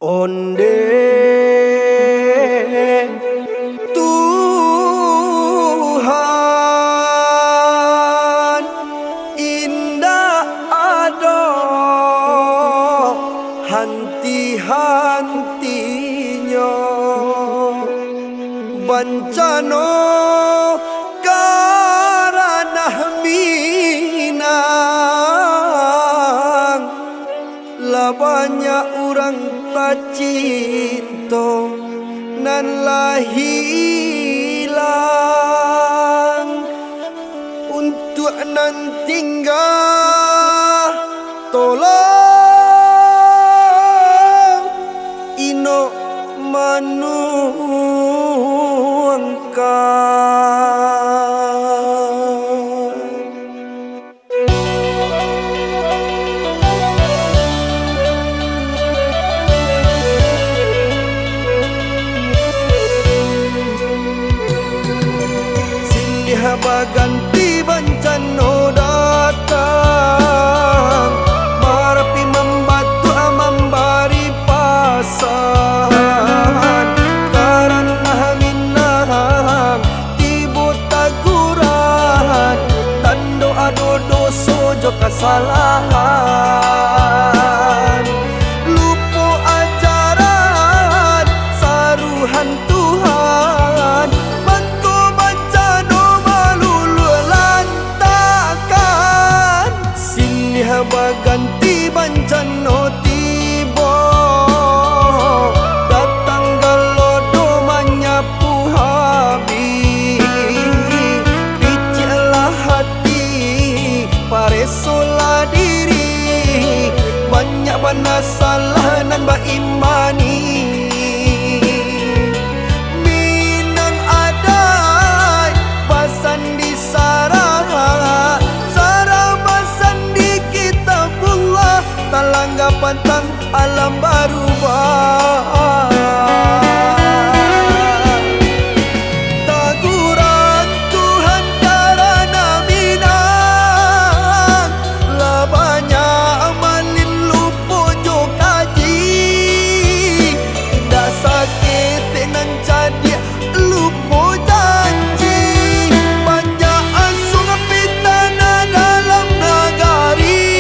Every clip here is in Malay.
Onde Tuhan indah ada hanti-hantinya bencana karena minang lah banyak orang tak cinta nan lah hilang untuk nan tinggal tolong ino manuangkan. Baganti bencana datang marapi membantu memberi pasan karena minang tibu taguran dan doa dosa jo kesalahan lupa ajaran saruhan Tuhan baganti bencana tiba datang galodo menyapu habis picilah hati paresolah diri banyak bana salah nan ba imani minang adai pasan di sarah talangga pantang alam berubah taguran Tuhan karena minang lah banyak amalin lupa jo kaji indah sakit nan jadi lupa janji banyak asung pitana dalam nagari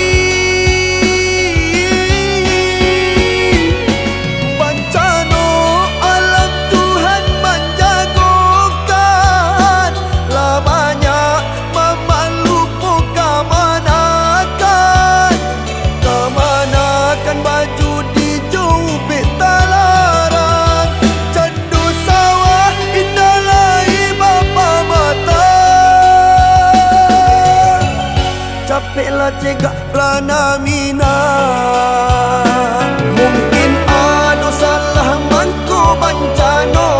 capeklah cegak lana minang mungkin ada salah mangko bencana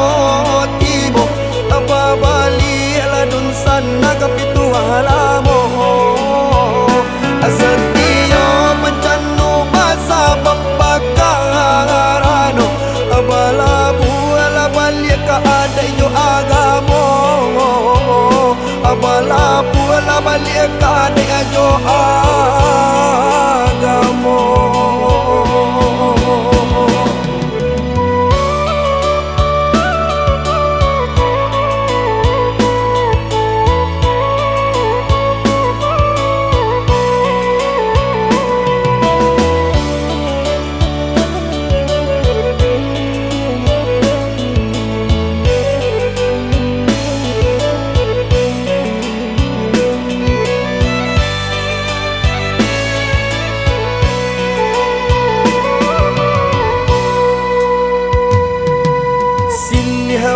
tibo apa balik ladun sana kapitu halamo setia bencana basa babakarano abalabu ala balik ka ada yo agamo abalabu ala balik ka ada yo agamo.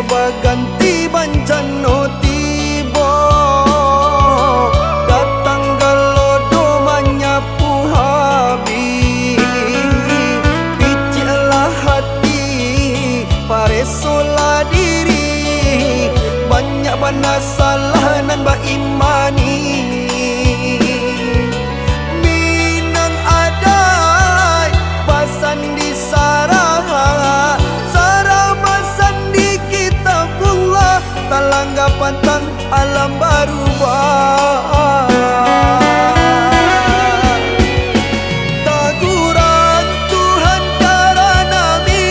Baganti bencana tiba datang galodo menyapu habis picilah hati paresolah diri banyak bana salah nan ba imani minang adai pasan di sarah talangga pantang alam berubah taguran Tuhan karena minang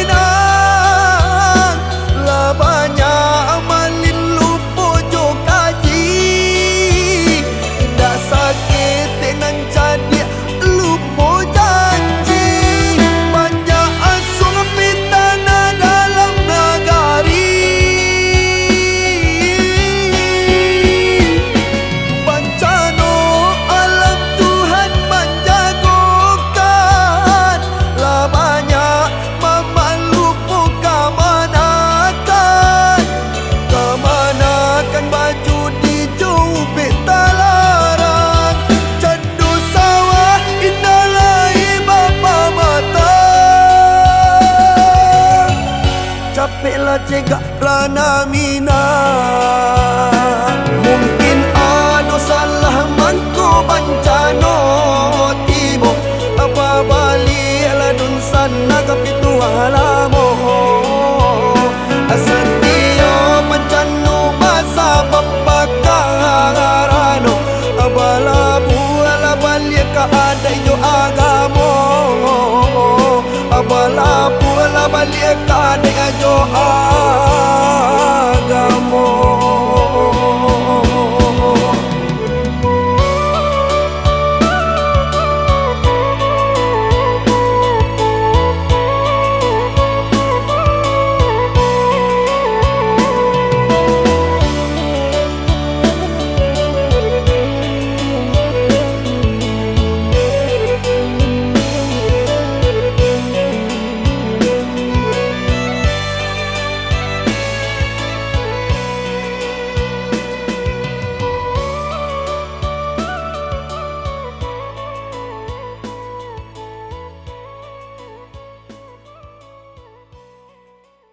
la cegak rana mina. Mungkin anu salah manko bancano tibo apa bali aladun sana kapitu alamo. Asatio pancano basa papakarano abala buala balia ka ada yo agamo. Abala buala balia ka ada yo agamo.